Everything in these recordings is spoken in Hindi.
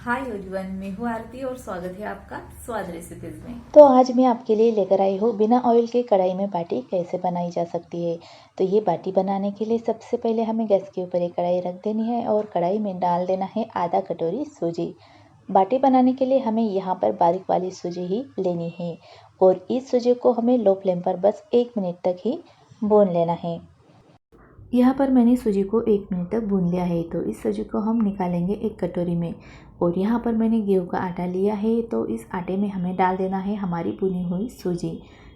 हाय एवरीवन, मैं हूँ आरती और स्वागत है आपका स्वाद रेसिपीज में। तो आज मैं आपके लिए लेकर आई हूँ बिना ऑयल के कढ़ाई में बाटी कैसे बनाई जा सकती है। तो ये बाटी बनाने के लिए सबसे पहले हमें गैस के ऊपर एक कढ़ाई रख देनी है और कढ़ाई में डाल देना है आधा कटोरी सूजी। बाटी बनाने के लिए हमें यहाँ पर बारीक वाली सूजी ही लेनी है और इस सूजी को हमें लो फ्लेम पर बस 1 मिनट तक ही भून लेना है। यहाँ पर मैंने सूजी को 1 मिनट तक भून लिया है। तो इस सूजी को हम निकालेंगे एक कटोरी में और यहाँ पर मैंने गेहूं का आटा लिया है। तो इस आटे में हमें डाल देना है हमारी भुनी हुई सूजी।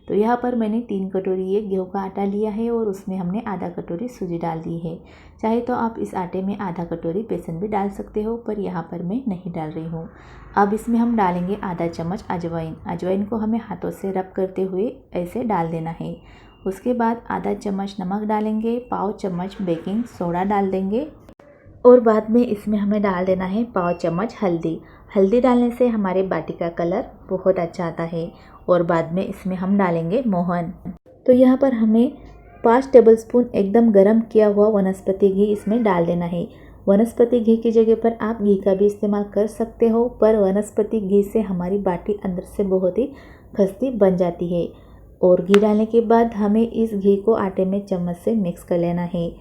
तो यहाँ पर मैंने 3 कटोरी ये गेहूं का आटा लिया है और उसमें हमने आधा कटोरी सूजी डाल दी है। चाहे तो आप इस आटे में आधा कटोरी बेसन भी डाल सकते हो, पर यहाँ पर मैं नहीं डाल रही हूँ। अब इसमें हम डालेंगे आधा चम्मच अजवाइन। अजवाइन को हमें हाथों से रब करते हुए ऐसे डाल देना है। उसके बाद आधा चम्मच नमक डालेंगे, पाव चम्मच बेकिंग सोडा डाल देंगे और बाद में इसमें हमें डाल देना है पाव चम्मच हल्दी। हल्दी डालने से हमारे बाटी का कलर बहुत अच्छा आता है। और बाद में इसमें हम डालेंगे मोहन। तो यहाँ पर हमें 5 टेबलस्पून एकदम गरम किया हुआ वनस्पति घी इसमें डाल देना है। वनस्पति घी की जगह पर आप घी का भी इस्तेमाल कर सकते हो, पर वनस्पति घी से हमारी बाटी अंदर से बहुत ही खस्ती बन जाती है। और घी डालने के बाद हमें इस घी को आटे में चम्मच से मिक्स कर लेना है।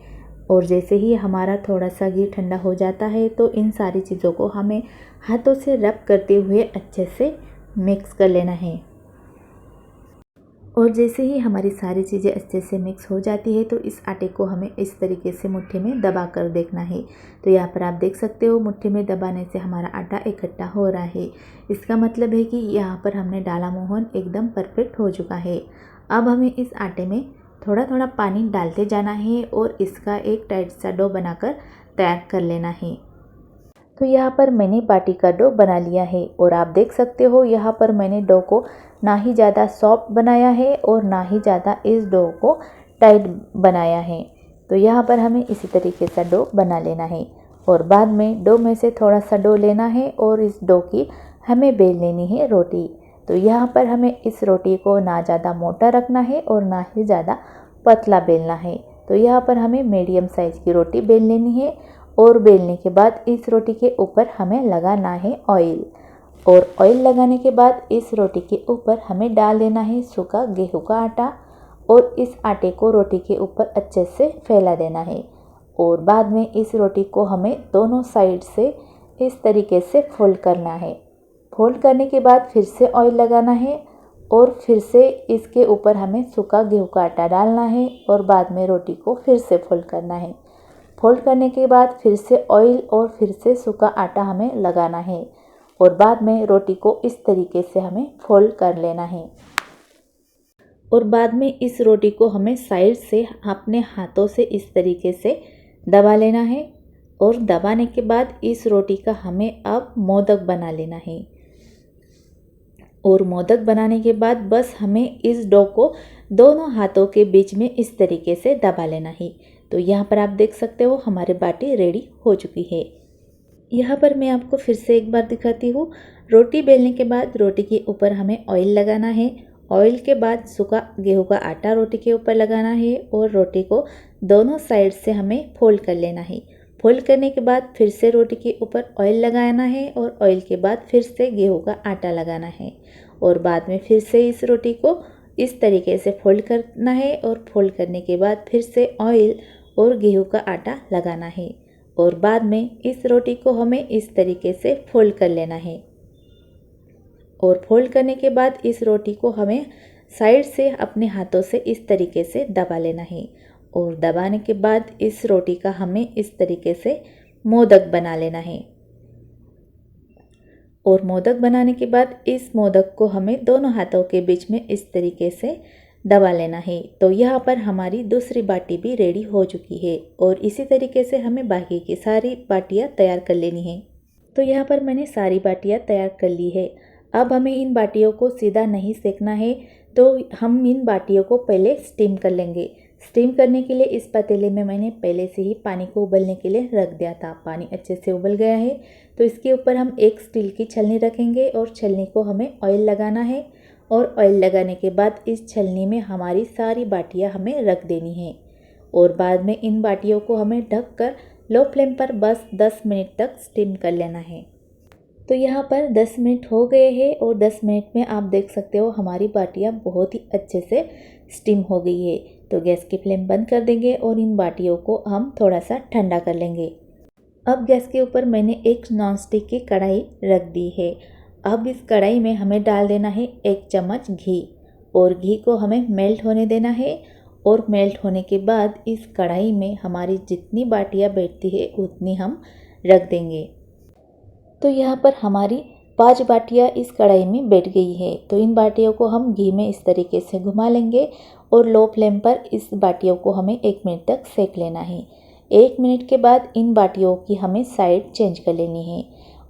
और जैसे ही हमारा थोड़ा सा घी ठंडा हो जाता है तो इन सारी चीज़ों को हमें हाथों से रब करते हुए अच्छे से मिक्स कर लेना है। और जैसे ही हमारी सारी चीज़ें अच्छे से मिक्स हो जाती है तो इस आटे को हमें इस तरीके से मुट्ठी में दबा कर देखना है। तो यहाँ पर आप देख सकते हो मुट्ठी में दबाने से हमारा आटा इकट्ठा हो रहा है। इसका मतलब है कि यहाँ पर हमने डाला मोहन एकदम परफेक्ट हो चुका है। अब हमें इस आटे में थोड़ा थोड़ा पानी डालते जाना है और इसका एक टाइट सा डो बनाकर तैयार कर लेना है। तो यहाँ पर मैंने बाटी का डो बना लिया है और आप देख सकते हो यहाँ पर मैंने डो को ना ही ज़्यादा सॉफ्ट बनाया है और ना ही ज़्यादा इस डो को टाइट बनाया है। तो यहाँ पर हमें इसी तरीके से डो बना लेना है और बाद में डो में से थोड़ा सा डो लेना है और इस डो की हमें बेल लेनी है रोटी। तो यहाँ पर हमें इस रोटी को ना ज़्यादा मोटा रखना है और ना ही ज़्यादा पतला बेलना है। तो यहाँ पर हमें मीडियम साइज़ की रोटी बेल लेनी है और बेलने के बाद इस रोटी के ऊपर हमें लगाना है ऑयल। और ऑयल लगाने के बाद इस रोटी के ऊपर हमें डाल देना है सूखा गेहूं का आटा और इस आटे को रोटी के ऊपर अच्छे से फैला देना है। और बाद में इस रोटी को हमें दोनों साइड से इस तरीके से फोल्ड करना है। फोल्ड करने के बाद फिर से ऑयल लगाना है और फिर से इसके ऊपर हमें सूखा गेहूं का आटा डालना है और बाद में रोटी को फिर से फोल्ड करना है। फोल्ड करने के बाद फिर से ऑयल और फिर से सूखा आटा हमें लगाना है और बाद में रोटी को इस तरीके से हमें फोल्ड कर लेना है। और बाद में इस रोटी को हमें साइड से अपने हाथों से इस तरीके से दबा लेना है और दबाने के बाद इस रोटी का हमें अब मोदक बना लेना है। और मोदक बनाने के बाद बस हमें इस डो को दोनों हाथों के बीच में इस तरीके से दबा लेना है। तो यहाँ पर आप देख सकते हो हमारी बाटी रेडी हो चुकी है। यहाँ पर मैं आपको फिर से एक बार दिखाती हूँ। रोटी बेलने के बाद रोटी के ऊपर हमें ऑयल लगाना है। ऑयल के बाद सूखा गेहूं का आटा रोटी के ऊपर लगाना है और रोटी को दोनों साइड से हमें फोल्ड कर लेना है। फोल्ड करने के बाद फिर से रोटी के ऊपर ऑयल लगाना है और ऑयल के बाद फिर से गेहूं का आटा लगाना है और बाद में फिर से इस रोटी को इस तरीके से फोल्ड करना है और फोल्ड करने के बाद फिर से ऑयल और गेहूं का आटा लगाना है और बाद में इस रोटी को हमें इस तरीके से फोल्ड कर लेना है। और फोल्ड करने के बाद इस रोटी को हमें साइड से अपने हाथों से इस तरीके से दबा लेना है और दबाने के बाद इस रोटी का हमें इस तरीके से मोदक बना लेना है। और मोदक बनाने के बाद इस मोदक को हमें दोनों हाथों के बीच में इस तरीके से दबा लेना है। तो यहाँ पर हमारी दूसरी बाटी भी रेडी हो चुकी है और इसी तरीके से हमें बाकी की सारी बाटियाँ तैयार कर लेनी है। तो यहाँ पर मैंने सारी बाटियाँ तैयार कर ली है। अब हमें इन बाटियों को सीधा नहीं सेकना है, तो हम इन बाटियों को पहले स्टीम कर लेंगे। स्टीम करने के लिए इस पतीले में मैंने पहले से ही पानी को उबलने के लिए रख दिया था। पानी अच्छे से उबल गया है तो इसके ऊपर हम एक स्टील की छलनी रखेंगे और छलनी को हमें ऑयल लगाना है और ऑयल लगाने के बाद इस छलनी में हमारी सारी बाटियाँ हमें रख देनी है और बाद में इन बाटियों को हमें ढककर लो फ्लेम पर बस 10 मिनट तक स्टीम कर लेना है। तो यहाँ पर 10 मिनट हो गए हैं और 10 मिनट में आप देख सकते हो हमारी बाटियाँ बहुत ही अच्छे से स्टीम हो गई है। तो गैस की फ्लेम बंद कर देंगे और इन बाटियों को हम थोड़ा सा ठंडा कर लेंगे। अब गैस के ऊपर मैंने एक नॉनस्टिक की कढ़ाई रख दी है। अब इस कढ़ाई में हमें डाल देना है 1 चम्मच घी और घी को हमें मेल्ट होने देना है। और मेल्ट होने के बाद इस कढ़ाई में हमारी जितनी बाटियाँ बैठती है उतनी हम रख देंगे। तो यहाँ पर हमारी 5 बाटियाँ इस कढ़ाई में बैठ गई है। तो इन बाटियों को हम घी में इस तरीके से घुमा लेंगे और लो फ्लेम पर इस बाटियों को हमें 1 मिनट तक सेक लेना है। 1 मिनट के बाद इन बाटियों की हमें साइड चेंज कर लेनी है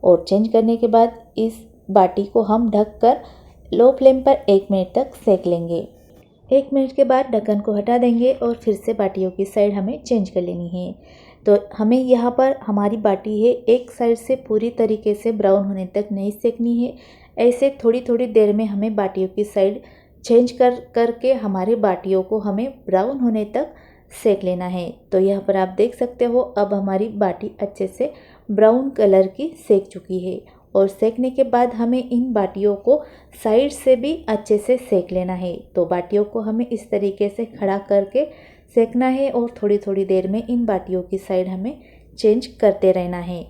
और चेंज करने के बाद इस बाटी को हम ढककर लो फ्लेम पर 1 मिनट तक सेक लेंगे। 1 मिनट के बाद ढक्कन को हटा देंगे और फिर से बाटियों की साइड हमें चेंज कर लेनी है। तो हमें यहाँ पर हमारी बाटी है एक साइड से पूरी तरीके से ब्राउन होने तक नहीं सेकनी है। ऐसे थोड़ी थोड़ी देर में हमें बाटियों की साइड चेंज करके हमारी बाटियों को हमें ब्राउन होने तक सेक लेना है। तो यहाँ पर आप देख सकते हो अब हमारी बाटी अच्छे से ब्राउन कलर की सेक चुकी है। और सेकने के बाद हमें इन बाटियों को साइड से भी अच्छे से सेक लेना है। तो बाटियों को हमें इस तरीके से खड़ा करके सेकना है और थोड़ी थोड़ी देर में इन बाटियों की साइड हमें चेंज करते रहना है।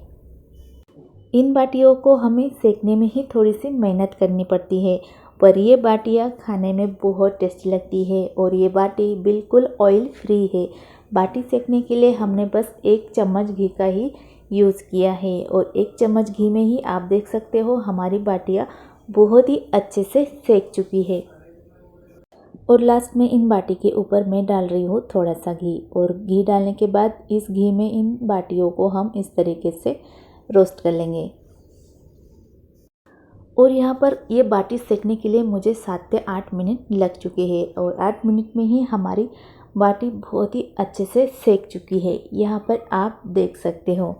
इन बाटियों को हमें सेकने में ही थोड़ी सी मेहनत करनी पड़ती है, पर ये बाटियाँ खाने में बहुत टेस्टी लगती है और ये बाटी बिल्कुल ऑयल फ्री है। बाटी सेकने के लिए हमने बस 1 चम्मच घी का ही यूज़ किया है और 1 चम्मच घी में ही आप देख सकते हो हमारी बाटियाँ बहुत ही अच्छे से सेक चुकी है। और लास्ट में इन बाटी के ऊपर मैं डाल रही हूँ थोड़ा सा घी और घी डालने के बाद इस घी में इन बाटियों को हम इस तरीके से रोस्ट कर लेंगे। और यहाँ पर ये बाटी सेकने के लिए मुझे 7 से 8 मिनट लग चुके हैं और 8 मिनट में ही हमारी बाटी बहुत ही अच्छे से सेक चुकी है। यहाँ पर आप देख सकते हो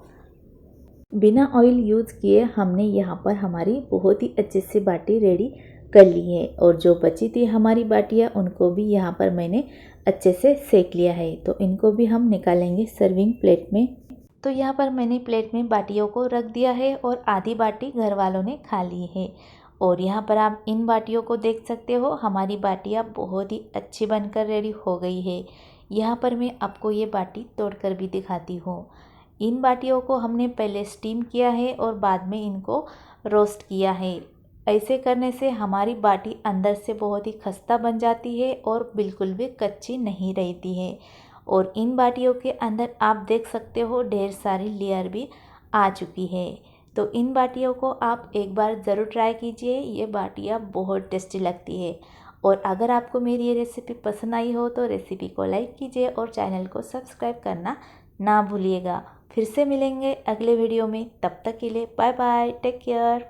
बिना ऑयल यूज़ किए हमने यहाँ पर हमारी बहुत ही अच्छे से बाटी रेडी कर ली है। और जो बची थी हमारी बाटियाँ उनको भी यहाँ पर मैंने अच्छे से सेक लिया है। तो इनको भी हम निकालेंगे सर्विंग प्लेट में। तो यहाँ पर मैंने प्लेट में बाटियों को रख दिया है और आधी बाटी घर वालों ने खा ली है। और यहाँ पर आप इन बाटियों को देख सकते हो हमारी बाटियाँ बहुत ही अच्छी बनकर रेडी हो गई है। यहाँ पर मैं आपको ये बाटी तोड़कर भी दिखाती हूँ। इन बाटियों को हमने पहले स्टीम किया है और बाद में इनको रोस्ट किया है। ऐसे करने से हमारी बाटी अंदर से बहुत ही खस्ता बन जाती है और बिल्कुल भी कच्ची नहीं रहती है। और इन बाटियों के अंदर आप देख सकते हो ढेर सारी लेयर भी आ चुकी है। तो इन बाटियों को आप एक बार ज़रूर ट्राई कीजिए, ये बाटियाँ बहुत टेस्टी लगती है। और अगर आपको मेरी ये रेसिपी पसंद आई हो तो रेसिपी को लाइक कीजिए और चैनल को सब्सक्राइब करना ना भूलिएगा। फिर से मिलेंगे अगले वीडियो में, तब तक के लिए बाय बाय, टेक केयर।